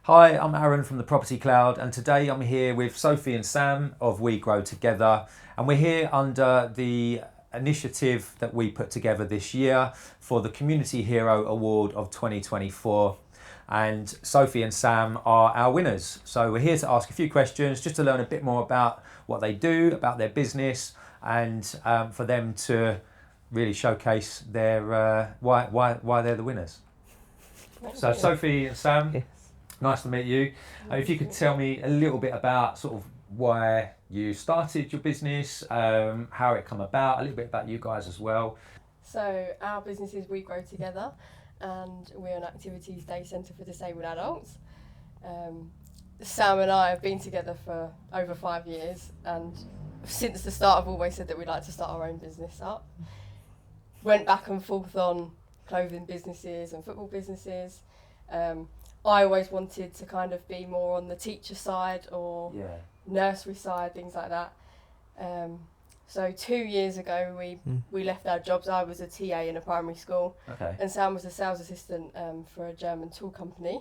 Hi, I'm Aaron from the Property Cloud, and today I'm here with Sophie and Sam of We Grow Together, and we're here under the initiative that we put together this year for the Community Hero Award of 2024. And Sophie and Sam are our winners. So we're here to ask a few questions just to learn a bit more about what they do, about their business, and for them to really showcase their why they're the winners. So Sophie and Sam, nice to meet you. If you could tell me a little bit about sort of why you started your business, how it come about, a little bit about you guys as well. So our business is We Grow Together, and we're an activities day centre for disabled adults. Sam and I have been together for over 5 years, and since the start I've always said that we'd like to start our own business up. Went back and forth on clothing businesses and football businesses. I always wanted to kind of be more on the teacher side or nursery side, things like that. So 2 years ago we left our jobs. I was a TA in a primary school, and Sam was a sales assistant for a German tool company.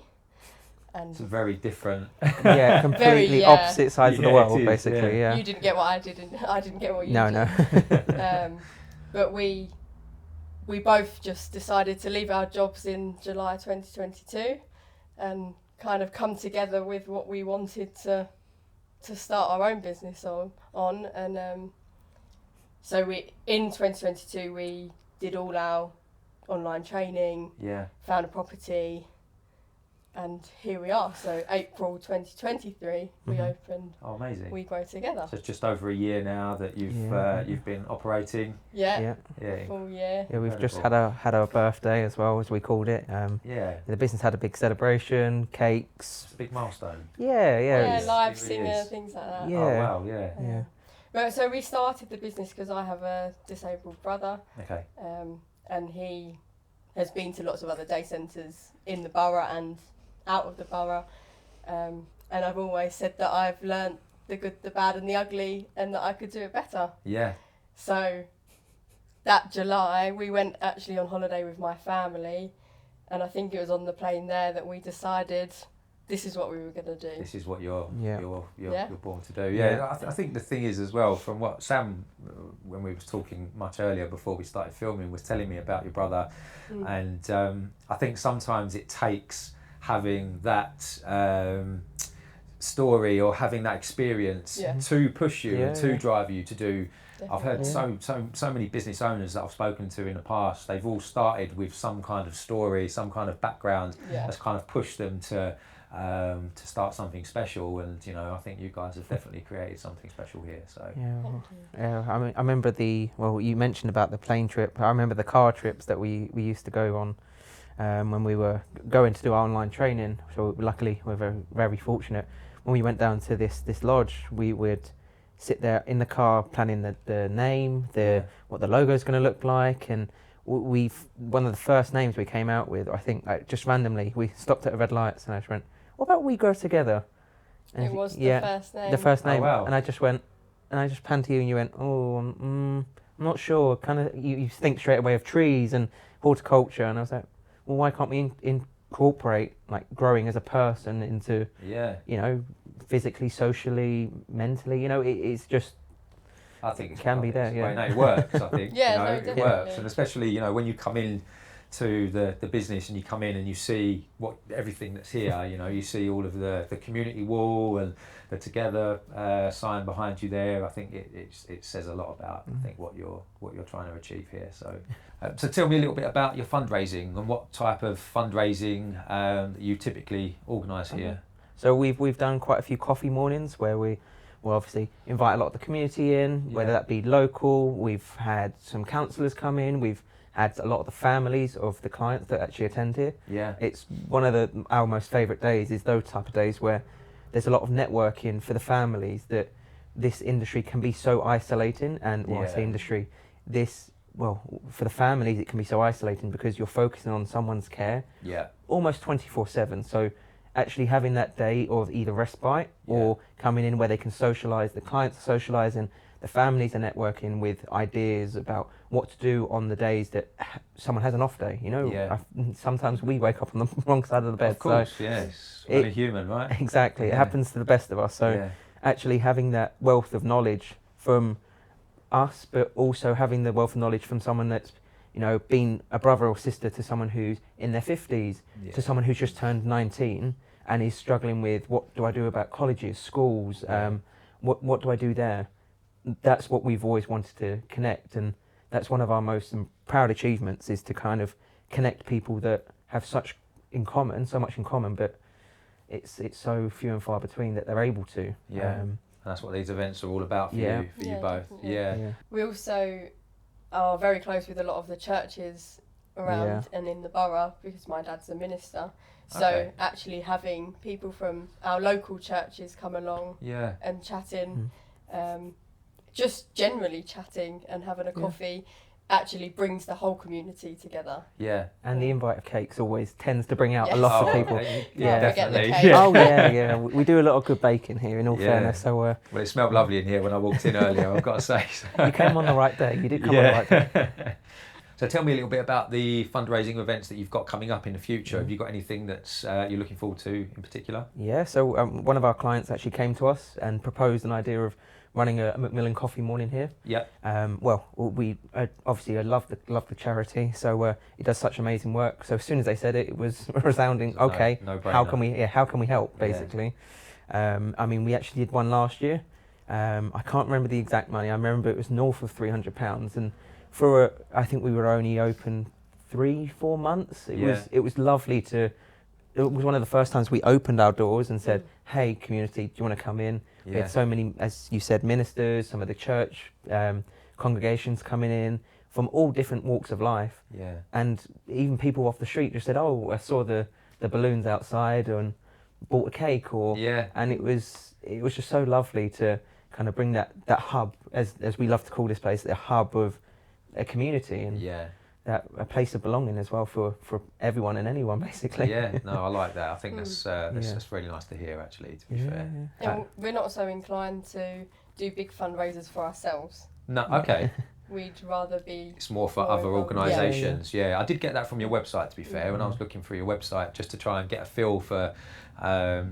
And it's very different. Completely opposite sides of the world, basically. You didn't get what I did, and I didn't get what you did. No. But we both just decided to leave our jobs in July 2022 and kind of come together with what we wanted to start our own business on. And so in 2022 we did all our online training, found a property, and here we are. So April 2023 we opened We Grow Together. So it's just over a year now that you've been operating. Full year. Yeah, we've just had our birthday as well, as we called it. The business had a big celebration, cakes. It's a big milestone. Live singer, things like that. Oh wow, But so we started the business because I have a disabled brother. And he has been to lots of other day centres in the borough and out of the borough, and I've always said that I've learnt the good, the bad and the ugly, and that I could do it better. So that July we went actually on holiday with my family, and I think it was on the plane there that we decided this is what we were going to do. This is what you're born to do. I think the thing is as well, from what Sam, when we was talking much earlier before we started filming, was telling me about your brother, and I think sometimes it takes having that story or having that experience to push you and to drive you to do. I've heard so many business owners that I've spoken to in the past, they've all started with some kind of story, some kind of background that's kind of pushed them to start something special, and I think you guys have definitely created something special here. So I mean, I remember you mentioned about the plane trip. I remember the car trips that we used to go on when we were going to do our online training. So luckily we're very, very fortunate. When we went down to this lodge, we would sit there in the car planning the name, what the logo is going to look like, and one of the first names we came out with, I think, just randomly, we stopped at a red lights and I just went, "What about We Grow Together?" And it was the first name. The first name. Oh, wow. And I just panned to you and you went, I'm not sure. Kind of, you think straight away of trees and horticulture, and I was like, well, why can't we incorporate like growing as a person into, physically, socially, mentally, it's just, I think it can be there. It works. I think it works, and especially when you come in to the business and you come in and you see everything that's here. You see all of the community wall and the Together sign behind you there. I think it says a lot about I think what you're trying to achieve here. So so tell me a little bit about your fundraising and what type of fundraising that you typically organise here. So we've done quite a few coffee mornings where we will obviously invite a lot of the community in, whether that be local. We've had some counsellors come in. We've had a lot of the families of the clients that actually attend here. It's one of our most favourite days is those type of days where there's a lot of networking for the families, that this industry can be so isolating, and I say industry, for the families it can be so isolating because you're focusing on someone's care almost 24/7. So actually having that day of either respite or coming in where they can socialise, the clients are socialising, the families are networking with ideas about what to do on the days that someone has an off day. You know, Yeah. sometimes we wake up on the wrong side of the bed. Of course, so yes. Only human, right? Exactly, it happens to the best of us. So actually having that wealth of knowledge from us, but also having the wealth of knowledge from someone that's, you know, been a brother or sister to someone who's in their 50s, to someone who's just turned 19 and is struggling with, what do I do about colleges, schools, what do I do there? That's what we've always wanted to connect, and that's one of our most proud achievements, is to kind of connect people that have so much in common, but it's so few and far between that they're able to. And that's what these events are all about for you both. Definitely. We also are very close with a lot of the churches around and in the borough, because my dad's a minister. So actually having people from our local churches come along and chatting, just generally chatting and having a coffee, actually brings the whole community together. And the invite of cakes always tends to bring out a lot of people. Definitely. We do a lot of good baking here, in all fairness. So well, it smelled lovely in here when I walked in earlier, I've got to say. You came on the right day. You did come on the right day. So tell me a little bit about the fundraising events that you've got coming up in the future. Have you got anything that's you're looking forward to in particular? So one of our clients actually came to us and proposed an idea of running a Macmillan coffee morning here. We obviously love the charity, so it does such amazing work. So as soon as they said it, it was resounding. No-brainer. How can we help, basically? We actually did one last year. I can't remember the exact money. I remember it was north of £300, and I think we were only open 3-4 months. It was lovely to. It was one of the first times we opened our doors and said, "Hey, community, do you want to come in?" We had so many, as you said, ministers, some of the church congregations coming in from all different walks of life, and even people off the street just said, "Oh, I saw the balloons outside and bought a cake," and it was just so lovely to kind of bring that hub, as we love to call this place, the hub of a community, and that a place of belonging as well for everyone and anyone, basically. I like that. I think that's really nice to hear, actually, to be fair. And we're not so inclined to do big fundraisers for ourselves. No, okay. We'd rather be... It's more for other organisations. I did get that from your website, to be fair, when I was looking through your website, just to try and get a feel for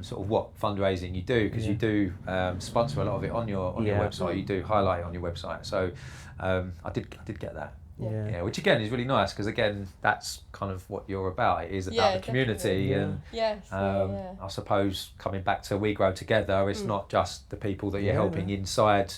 sort of what fundraising you do, because you do sponsor a lot of it on your website. You do highlight it on your website. So I did get that. Which again is really nice, because again that's kind of what you're about. It is about the community, and I suppose coming back to We Grow Together, it's not just the people that you're helping inside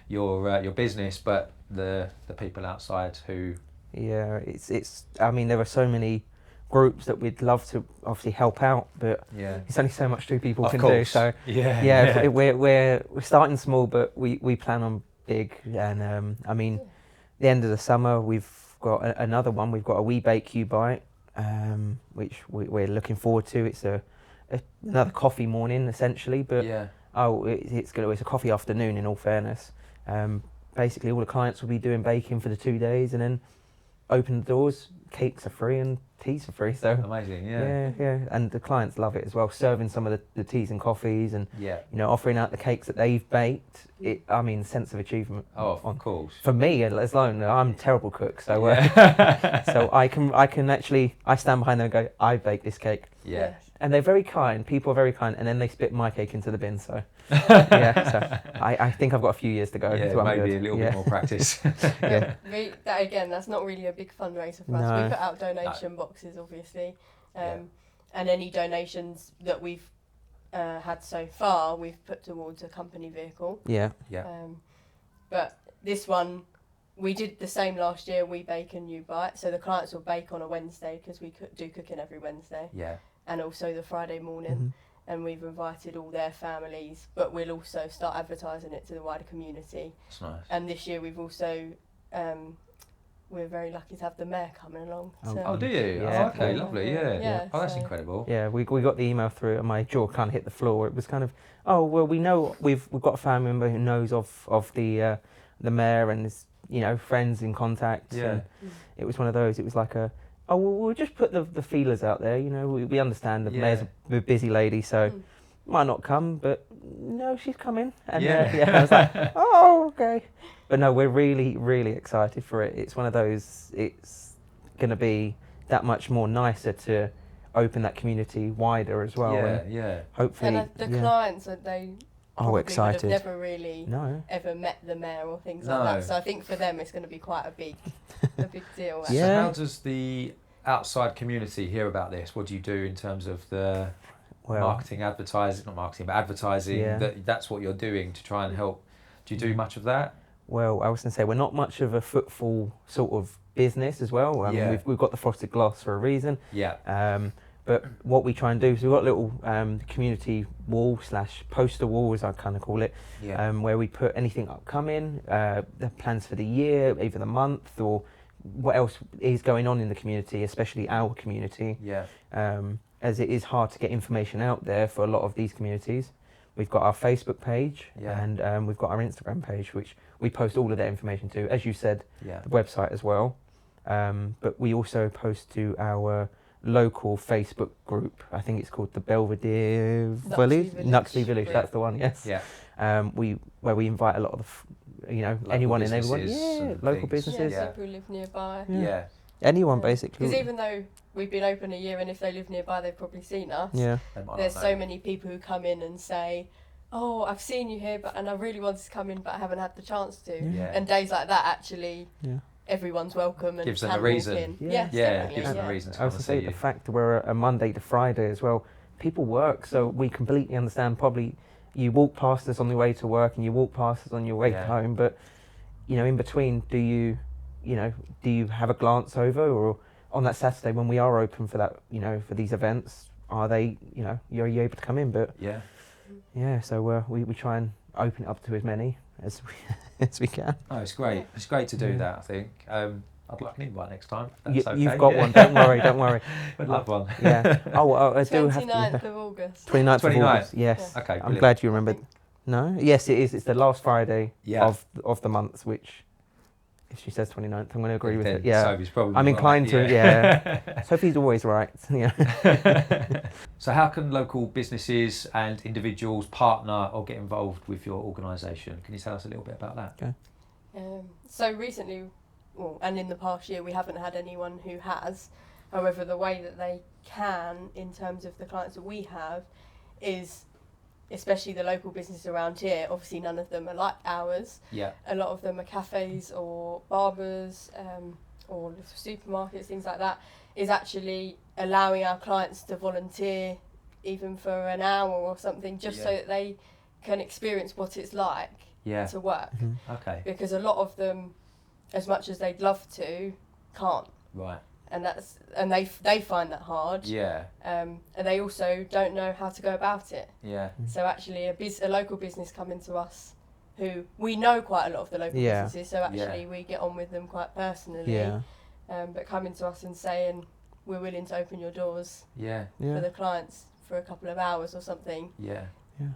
your business, but the people outside who. It's. I mean, there are so many groups that we'd love to obviously help out, but it's only so much two people can do. So we're starting small, but we plan on big, and the end of the summer we've got another one. We've got a We Bake You Bite, which we're looking forward to. It's another coffee morning essentially, but it's a coffee afternoon, in all fairness. Basically all the clients will be doing baking for the 2 days, and then open the doors, cakes are free and teas are free. So amazing. And the clients love it as well, serving some of the teas and coffees, and offering out the cakes that they've baked. Sense of achievement. Of course. For me, as alone, I'm a terrible cook, so so I can actually stand behind them and go, I baked this cake. And they're very kind. People are very kind, and then they spit my cake into the bin. So I think I've got a few years to go. Maybe a little bit more practice. That's not really a big fundraiser for us. We put out donation boxes, obviously, and any donations that we've had so far, we've put towards a company vehicle. But this one, we did the same last year. We bake and you bite. So the clients will bake on a Wednesday, because we do cooking every Wednesday. And also the Friday morning. And we've invited all their families, but we'll also start advertising it to the wider community. That's nice. And this year we've also, we're very lucky to have the mayor coming along. Do you? Okay, lovely. That's incredible. We got the email through, and my jaw kind of hit the floor. It was kind of, we know we've got a family member who knows of the mayor and is, friends in contact. And it was one of those. It was like we'll just put the feelers out there. We understand the mayor's a busy lady, so might not come, but no, she's coming. And Yeah. I was like, oh, okay. But no, we're really, really excited for it. It's one of those, it's going to be that much more nicer to open that community wider as well. Yeah. Hopefully. And the clients, they probably excited. would have never really ever met the mayor or things like that. So I think for them it's going to be quite a big deal. Actually. So how does the outside community hear about this? What do you do in terms of the advertising? Not marketing, but advertising. Yeah. That's what you're doing to try and help. Do you do much of that? Well, I was going to say we're not much of a footfall sort of business as well. I mean, we've got the frosted glass for a reason. Yeah. But what we try and do is we've got a little community wall / poster wall, as I kind of call it, where we put anything upcoming, the plans for the year, either the month, or what else is going on in the community, especially our community. Yeah. As it is hard to get information out there for a lot of these communities. We've got our Facebook page and we've got our Instagram page, which we post all of that information to. As you said, the website as well. But we also post to our local Facebook group. I think it's called the Belvedere Village. Nuxley Village, that's the one, yes. Yeah. Where we invite a lot of local anyone and everyone. Local things. businesses. Yeah, people who live nearby. Yeah. Anyone basically. Because even though we've been open a year and if they live nearby they've probably seen us. Yeah. There's so many people who come in and say, oh, I've seen you here and I really wanted to come in but I haven't had the chance to. Yeah. And days like that actually everyone's welcome and gives them can a reason. walk in. Yeah. Definitely, gives them a reason to I was come to and say see the you. fact that we're a Monday to Friday as well. People work, so we completely understand. Probably you walk past us on the way to work and you walk past us on your way home, but in between, do you have a glance over, or on that Saturday when we are open for that, for these events, are they, are you able to come in? But so we try and open it up to as many as we can. Oh, it's great. It's great to do that, I think. I'd like an invite next time. You've got one, don't worry. I'd love one. Yeah. I do have 29th of August. 29th of 29th. August, yes. Okay, I'm brilliant. glad you remembered. No? Yes, it is. It's the last Friday of the month, which, if she says 29th, I'm going to agree with it. Yeah. Sophie's probably I'm inclined right, to, Sophie's always right. Yeah. So how can local businesses and individuals partner or get involved with your organisation? Can you tell us a little bit about that? Okay. So recently, and in the past year, we haven't had anyone who has. However, the way that they can, in terms of the clients that we have, is, especially the local businesses around here, obviously none of them are like ours. Yeah. A lot of them are cafes or barbers or little supermarkets, things like that, is actually allowing our clients to volunteer even for an hour or something, just so that they can experience what it's like to work. Mm-hmm. Okay. Because a lot of them, as much as they'd love to, can't. Right. And they find that hard. Yeah. And they also don't know how to go about it. Yeah. So actually a local business coming to us, who we know quite a lot of the local businesses, so actually we get on with them quite personally. Yeah. But coming to us and saying, we're willing to open your doors for the clients for a couple of hours or something. Yeah.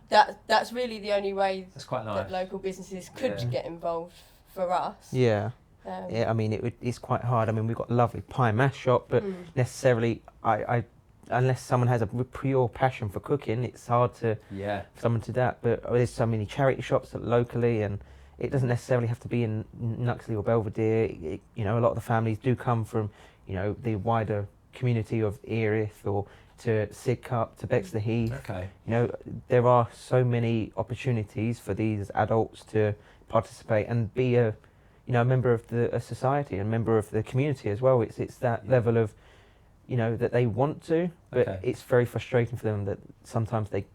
That's really the only way That's quite nice. that local businesses could get involved for us. Yeah. I mean, it's quite hard. I mean, we've got a lovely pie and mash shop, but necessarily, I unless someone has a pure passion for cooking, it's hard to for someone to that. But there's so many charity shops locally, and it doesn't necessarily have to be in Nuxley or Belvedere. A lot of the families do come from, the wider community of Erith or to Sidcup, to Bexley Heath. Okay. There are so many opportunities for these adults to participate and be a member of a society, a member of the community as well. It's that level of, that they want to, but it's very frustrating for them that sometimes they,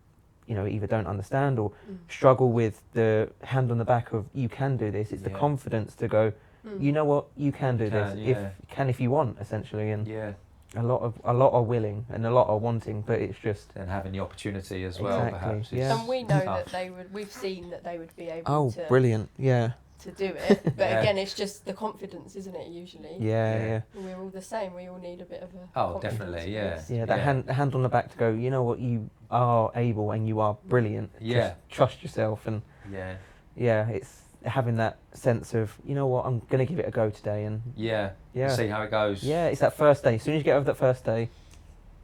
either don't understand or struggle with the hand on the back of, you can do this. It's the confidence to go, you know what, you can do this. If you want, essentially. And a lot are willing and a lot are wanting, but it's just and having the opportunity as well, perhaps. And we know that we've seen that they would be able to. Oh, brilliant! Yeah. To do it, but again, it's just the confidence, isn't it? Usually. Yeah. We're all the same. We all need a bit of a. Oh, definitely. Yeah. Yeah. That hand on the back to go. You know what? You are able and you are brilliant. Yeah. Just trust yourself and. Yeah. It's having that sense of, you know what, I'm going to give it a go today and see how it goes. Yeah, it's that first day. As soon as you get over that first day,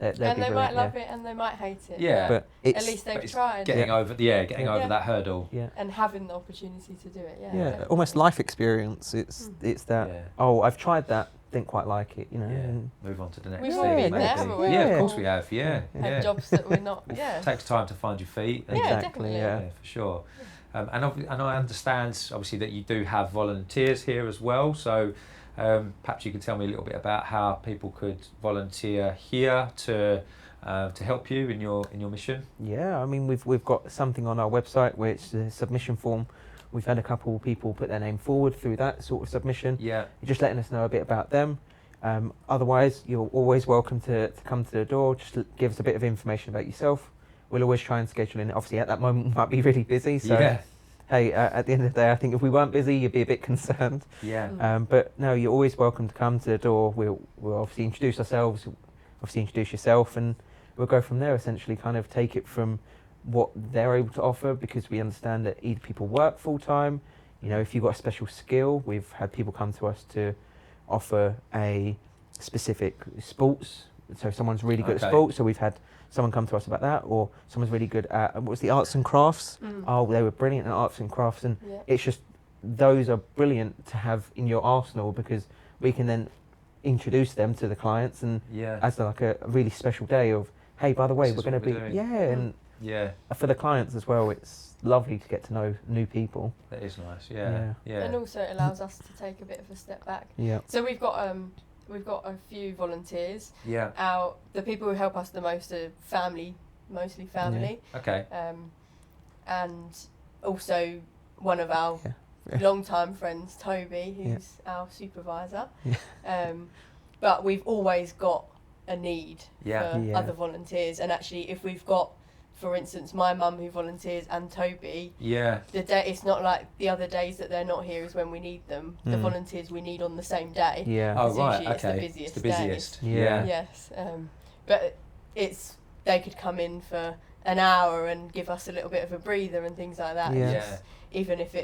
They'd And be they brilliant, might love it and they might hate it. Yeah. But it's, At least they've it's tried. getting over Yeah. that hurdle. yeah. And having the opportunity to do it. Yeah. Yeah, definitely. almost life experience. It's that. Yeah. Oh, I've tried that, didn't quite like it. You know. Yeah. And Move on to the next We've thing. all been there, maybe. haven't we? Yeah, Yeah. of course we have. Yeah, Yeah. yeah. Had jobs that we're not. Yeah. It takes time to find your feet. And Yeah, exactly. definitely. Yeah. Yeah, for sure. And I understand, obviously, that you do have volunteers here as well. So perhaps you could tell me a little bit about how people could volunteer here to help you in your mission. Yeah, I mean we've got something on our website where it's the submission form. We've had a couple of people put their name forward through that sort of submission. Yeah. You're just letting us know a bit about them. Otherwise, you're always welcome to come to the door. Just give us a bit of information about yourself. We'll always try and schedule in. Obviously, at that moment, we might be really busy. So, Yeah. hey, at the end of the day, I think if we weren't busy, you'd be a bit concerned. Yeah. But no, you're always welcome to come to the door. We'll obviously introduce ourselves, obviously introduce yourself, and we'll go from there. Essentially, kind of take it from what they're able to offer, because we understand that either people work full time. You know, if you've got a special skill, we've had people come to us to offer a specific sports. So if someone's really good Okay. at sports, so we've had someone come to us about that, or someone's really good at what was the arts and crafts. Oh, they were brilliant at arts and crafts, and Yeah. it's just those are brilliant to have in your arsenal, because we can then introduce them to the clients, and Yeah. as like a really special day of, hey, by the way, This we're is going to what be we're doing. and Yeah. for the clients as well, it's lovely to get to know new people. That is nice. Yeah. Yeah. And also it allows us to take a bit of a step back. Yeah. So we've got a few volunteers. Yeah. The people who help us the most are family, mostly family. Okay. And also one of our Yeah. long-time friends, Toby, who's our supervisor. But we've always got a need Yeah. for Yeah. other volunteers. And actually, if we've got, for instance, my mum who volunteers and Toby, Yeah. the day it's not like the other days that they're not here is when we need them. The Mm. volunteers we need on the same day. Yeah. Oh Because right. usually it's the Okay. busiest It's the busiest. day. Yeah. Yes, but they could come in for an hour and give us a little bit of a breather and things like that. Yeah. It's just- even if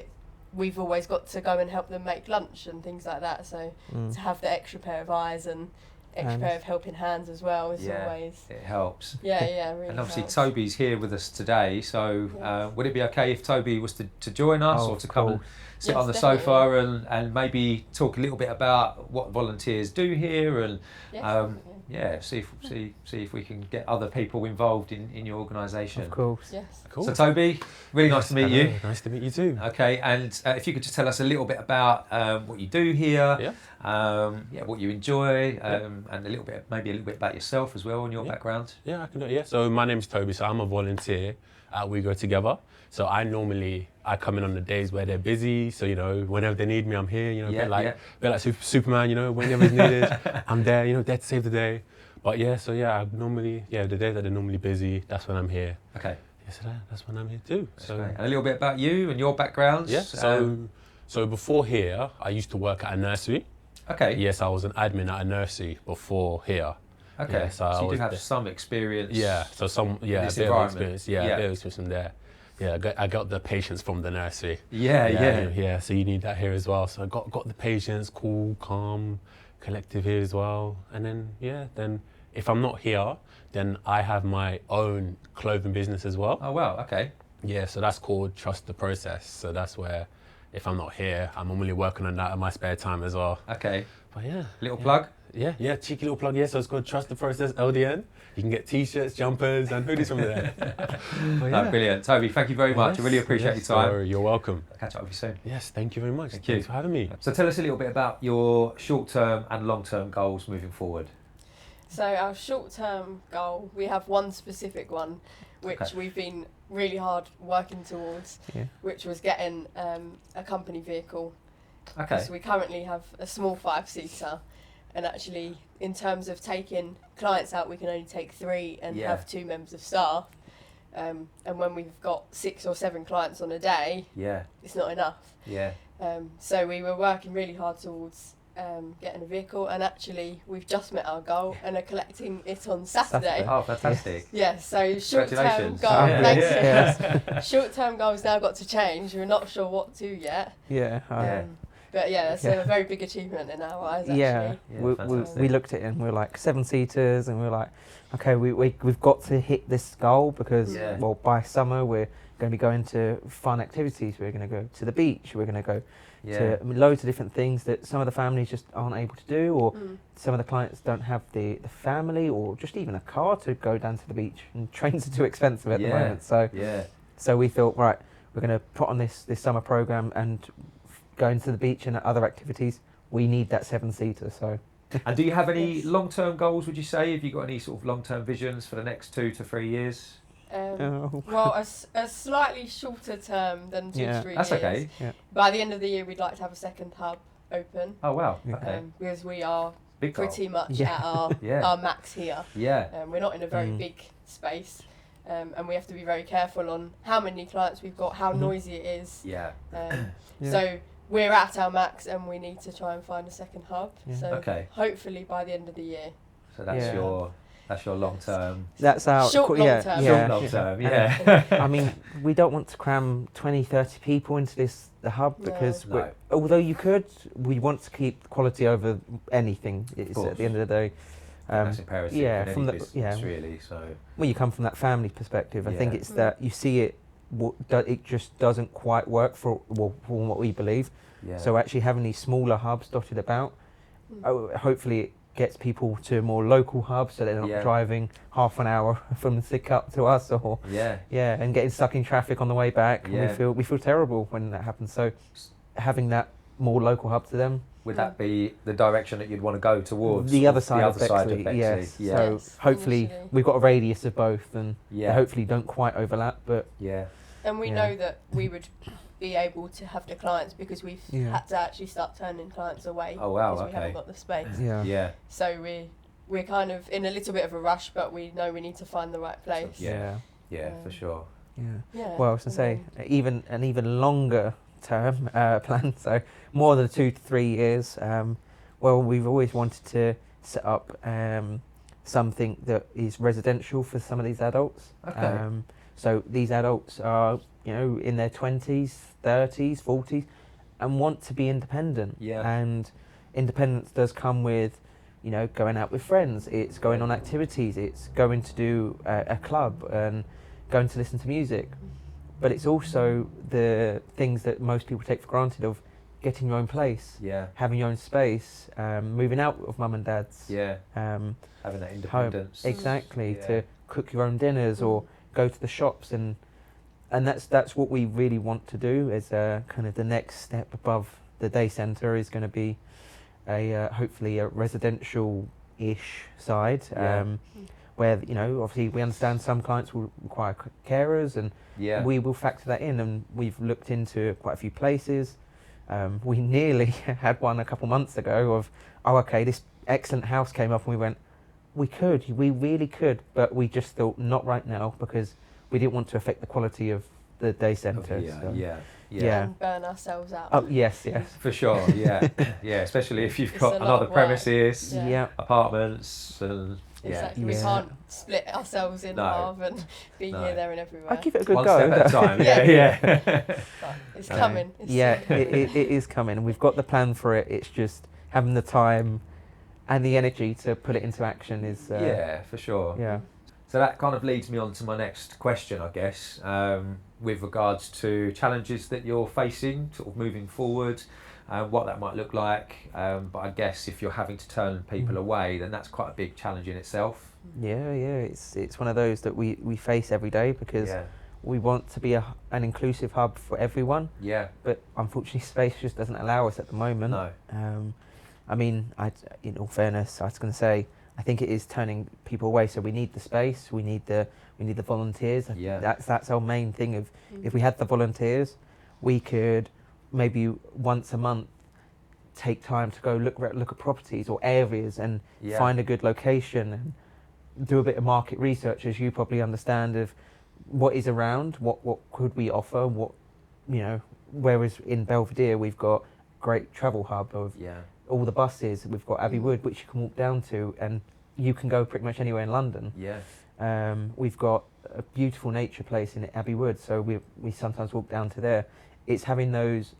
we've always got to go and help them make lunch and things like that. So Mm. to have the extra pair of eyes and extra Hands. pair of helping hands as well is Yeah. always It helps. really. And obviously helps. Toby's here with us today, so Yes. would it be okay if Toby was to join us, Oh, or to of come and course. sit Yes, on the definitely. sofa and maybe talk a little bit about what volunteers do here, and Yes, um, definitely. see if we can get other people involved in your organisation. Of course. Yes. Cool. So Toby, really nice to meet you. Hello, nice to meet you too. Okay, and if you could just tell us a little bit about what you do here, Yeah. what you enjoy, and a little bit about yourself as well and your Yeah. background. Yeah, I can do it. Yeah. So my name's Toby. So I'm a volunteer at We Go Together. So I come in on the days where they're busy. So whenever they need me, I'm here. A Yeah, bit like Superman. Whenever it's needed, I'm there. There to save the day. But yeah, so yeah, the days that they're normally busy, that's when I'm here. Okay, Yes, that's when I'm here too. that's So great. And a little bit about you and your background. yeah. So before here, I used to work at a nursery. Okay. Yes, I was an admin at a nursery before here. Okay. Yeah, so I you do was have there. some experience. Yeah, so a this bit of environment. experience. Yeah, Yeah. a bit of experience from there. Yeah, I got the patience from the nursery. Yeah. So you need that here as well. So I got the patience, cool, calm, collective here as well. And then if I'm not here, then I have my own clothing business as well. Oh wow. Okay. Yeah, so that's called Trust the Process. So that's where, if I'm not here, I'm normally working on that in my spare time as well. Okay. But yeah. Little plug. Yeah, cheeky little plug. Yeah, so it's called Trust the Process LDN. You can get t-shirts, jumpers, and hoodies from there. But Oh, brilliant. Toby, thank you very much. I really appreciate your time. So you're welcome. I'll catch up with you soon. Yes, thank you very much. Thank you. Thanks for having me. So tell us a little bit about your short-term and long-term goals moving forward. So our short-term goal, we have one specific one, which Okay. we've been really hard working towards, Yeah. which was getting a company vehicle. Okay. Because we currently have a small 5-seater, and actually, in terms of taking clients out, we can only take 3 and Yeah. have 2 members of staff. And when we've got 6 or 7 clients on a day, Yeah. it's not enough. Yeah. So we were working really hard towards getting a vehicle, and actually we've just met our goal and are collecting it on Saturday. Oh, fantastic. Yes, so short-term Congratulations. goal. Oh, Thanks. yeah. Yes. Short-term goals now got to change. We're not sure what to yet. Yeah. Yeah. But yeah, it's Yeah. a very big achievement in our eyes, actually. Yeah, Yeah, fantastic. we looked at it and we were like 7-seaters, and we were like, okay, we've got to hit this goal because, Yeah. well, by summer we're going to be going to fun activities. We're going to go to the beach. We're going to go Yeah. to loads of different things that some of the families just aren't able to do, or Mm. some of the clients don't have the family or just even a car to go down to the beach, and trains are too expensive at the Yeah. moment. So we thought, right, we're going to put on this summer program and going to the beach and other activities. We need that 7-seater. So And do you have any Yes. long-term goals, would you say? Have you got any sort of long-term visions for the next 2 to 3 years? Well, a slightly shorter term than 2 Yeah. to 3 That's years. okay. By the end of the year, we'd like to have a second hub open. Oh, wow. Yeah. Okay. Because we are Big goal. pretty much Yeah. at our, Yeah. our max here. Yeah. We're not in a very big space. And we have to be very careful on how many clients we've got, how Mhm. noisy it is. Yeah. Yeah. So we're at our max and we need to try and find a second hub. Yeah. So Okay. hopefully by the end of the year. So that's Yeah. your long-term. that's our Short, yeah, long-term. yeah. Short long-term. Yeah. I mean, we don't want to cram 20-30 people into the hub No. because No. although you could, we want to keep quality over anything. It's course. at the end of the day. That's imperative yeah, in from any the- business, yeah. really. So When you come from that family perspective, I think Yeah. it's that you see it. It just doesn't quite work for what we believe. yeah. So actually having these smaller hubs dotted about, Mm. hopefully it gets people to more local hubs, so they're not Yeah. driving half an hour from Sidcup to us, or yeah. and getting stuck in traffic on the way back. And Yeah. we feel terrible when that happens. So having that more local hub to them, Would that be the direction that you'd want to go towards? the other side, the of, other side of Bexley, Bexley. yes. Yeah. So Yes, hopefully initially. we've got a radius of both, and they Yeah. hopefully don't quite overlap. But Yeah. And we Yeah. know that we would be able to have the clients because we've Yeah. had to actually start turning clients away Oh, wow, because we okay. haven't got the space. yeah, Yeah. So we're kind of in a little bit of a rush, but we know we need to find the right place. Yeah. Yeah, for sure. yeah. Yeah. Well, I was going to and say, even an even longer term plan, so more than 2 to 3 years. Well, we've always wanted to set up something that is residential for some of these adults. Okay. So these adults are, in their 20s, 30s, 40s, and want to be independent. Yeah. And independence does come with, going out with friends. It's going on activities. It's going to do a club and going to listen to music. But it's also the things that most people take for granted of getting your own place, Yeah. having your own space, moving out of mum and dad's. Yeah. Um, Having that independence. exactly, Yeah. to cook your own dinners or go to the shops, and that's what we really want to do. As kind of the next step above the day centre is going to be a hopefully a residential-ish side. Yeah. Where obviously we understand some clients will require carers, and Yeah. we will factor that in, and we've looked into quite a few places. We nearly had one a couple months ago of, this excellent house came up, and we went, we really could, but we just thought not right now because we didn't want to affect the quality of the day centre. Yeah. so- Yeah. Yeah. And burn ourselves out. Oh yes, yes. For sure. Yeah. Yeah. Especially if you've It's got a lot another of work. premises, Yeah. Yeah. apartments, and yeah. Exactly. We Yeah. can't split ourselves in No. half and be No. here, there, and everywhere. I give it a good One go. step at a time. Yeah. Yeah. But it's No. coming. It's Yeah, it is coming, and we've got the plan for it. It's just having the time and the energy to put it into action is. Yeah. For sure. Yeah. So that kind of leads me on to my next question, I guess, with regards to challenges that you're facing, sort of moving forward, what that might look like. But I guess if you're having to turn people away, then that's quite a big challenge in itself. Yeah. It's one of those that we face every day because Yeah, we want to be an inclusive hub for everyone, yeah, but unfortunately space just doesn't allow us at the moment. no, I mean, in all fairness, I was going to say, I think it is turning people away. So we need the space, we need the volunteers. Yeah. That's our main thing. Of if we had the volunteers, we could maybe once a month take time to go look at properties or areas and yeah, find a good location and do a bit of market research, as you probably understand, of what is around, what could we offer, whereas in Belvedere we've got great travel hub of yeah, all the buses. We've got Abbey Wood, which you can walk down to, and you can go pretty much anywhere in London. yeah, We've got a beautiful nature place in Abbey Wood, so we sometimes walk down to there. It's having those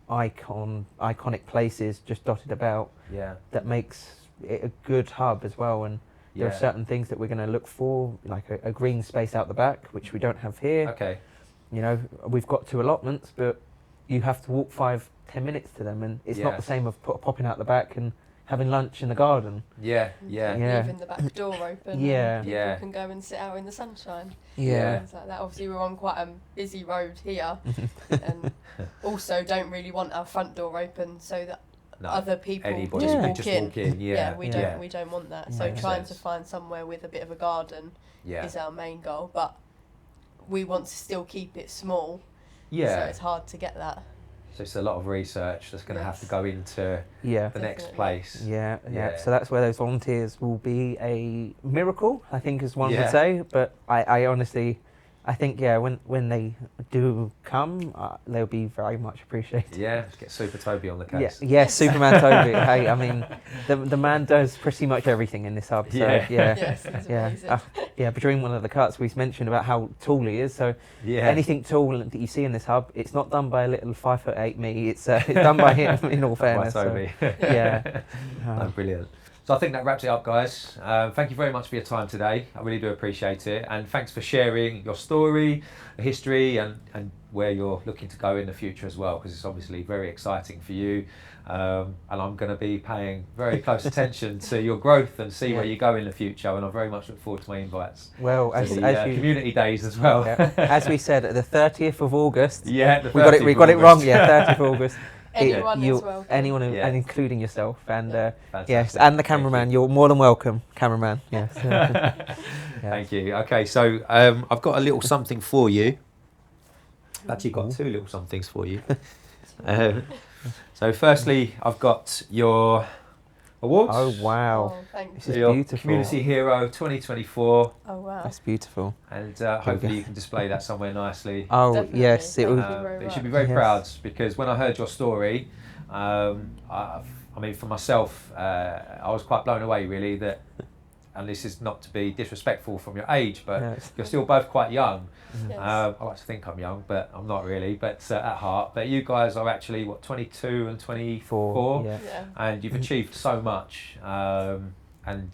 iconic places just dotted about Yeah. that makes it a good hub as well. And there are certain things that we're going to look for, like a green space out the back, which we don't have here. Okay. You know, we've got 2 allotments, but you have to walk 5-10 minutes to them, and it's not the same of popping out the back and having lunch in the garden. Yeah. Yeah. Yeah. Leaving the back door open. Yeah. And people Yeah. can go and sit out in the sunshine. Yeah. Things like that. Obviously, we're on quite a busy road here, and also don't really want our front door open so that No. other people Anybody just Yeah. walk just in. walk in. Yeah. we Yeah. don't Yeah. we don't want that. Yeah. So Makes trying sense. to find somewhere with a bit of a garden Yeah. is our main goal, but we want to still keep it small. So Yeah. it's hard to get that. So it's a lot of research that's going to have to Yes. go into Yeah. the next Definitely. place. Yeah, yeah. Yeah. So that's where those volunteers will be a miracle, I think, as one Yeah. would say. But I honestly, I think, yeah, when they do come, they'll be very much appreciated. Yeah. Let's get Super Toby on the Yeah, case. yeah, Superman Toby. Hey, I mean, the man does pretty much everything in this hub. So Yeah. yeah, Yes, it's yeah, amazing. yeah. But during one of the cuts, we mentioned about how tall he is. So Yeah. anything tall that you see in this hub, it's not done by a little 5'8" me. It's done by him. In all By fairness, so, Toby. yeah. No, brilliant. So I think that wraps it up, guys. Thank you very much for your time today. I really do appreciate it. And thanks for sharing your story, the history, and where you're looking to go in the future as well, because it's obviously very exciting for you. And I'm going to be paying very close attention to your growth and see where you go in the future. And I very much look forward to my invites Well, to as the you community days as well. yeah, as we said, at the 30th of August. Yeah, the We got it. 30th We of got it wrong. August. Yeah, 30th of August. Anyone You- is welcome. Anyone, Yeah. and including yourself, and yes, Fantastic. and the Thank cameraman. you. You're more than welcome, cameraman. Yes. Thank you. Okay, so I've got a little something for you. Actually, got 2 little somethings for you. So, firstly, I've got your awards. Oh wow, Oh, thank This you. is Your beautiful. Community Hero 2024, Oh, wow. that's beautiful. and hopefully you can display that somewhere nicely. Oh Definitely. yes, it Thank was. you very But you should be much. very Yes. proud, because when I heard your story, I mean, for myself, I was quite blown away, really, that, and this is not to be disrespectful from your age, but Yes. you're still both quite young. Yes. I like to think I'm young, but I'm not really, but at heart. But you guys are actually, 22 and 24? Yeah. Yeah. And you've achieved so much, and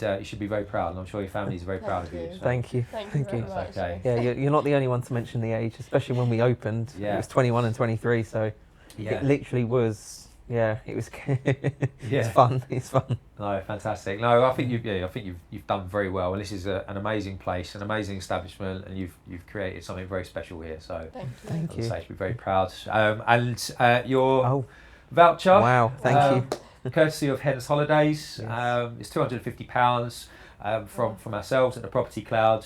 you should be very proud, and I'm sure your families are very proud of you. Thank you. so- Thank you. Thank you Thank very you. much. That's okay. Yeah, you're not the only one to mention the age, especially when we opened. Yeah. It was 21 and 23, so Yeah. it literally was. Yeah, it was. Yeah. It's fun. It's fun. No, fantastic. No, I think you've done very well, and this is an amazing place, an amazing establishment, and you've created something very special here. So, Thank you. Thank as you. I say, you should be very proud. And your Oh voucher, wow! Thank you. courtesy of Hen's Holidays, Yes. it's £250 from ourselves at the Property Cloud,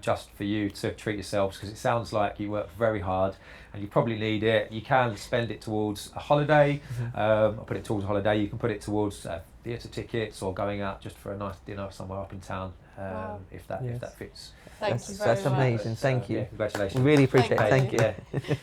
just for you to treat yourselves, because it sounds like you work very hard and you probably need it. You can spend it towards a holiday, or put it towards a holiday. You can put it towards theatre tickets or going out just for a nice dinner somewhere up in town, Wow. if that Yes. fits. Thank That's- you very that's much. amazing. Thank you. Yeah, congratulations. We really appreciate it. Thank Thank you.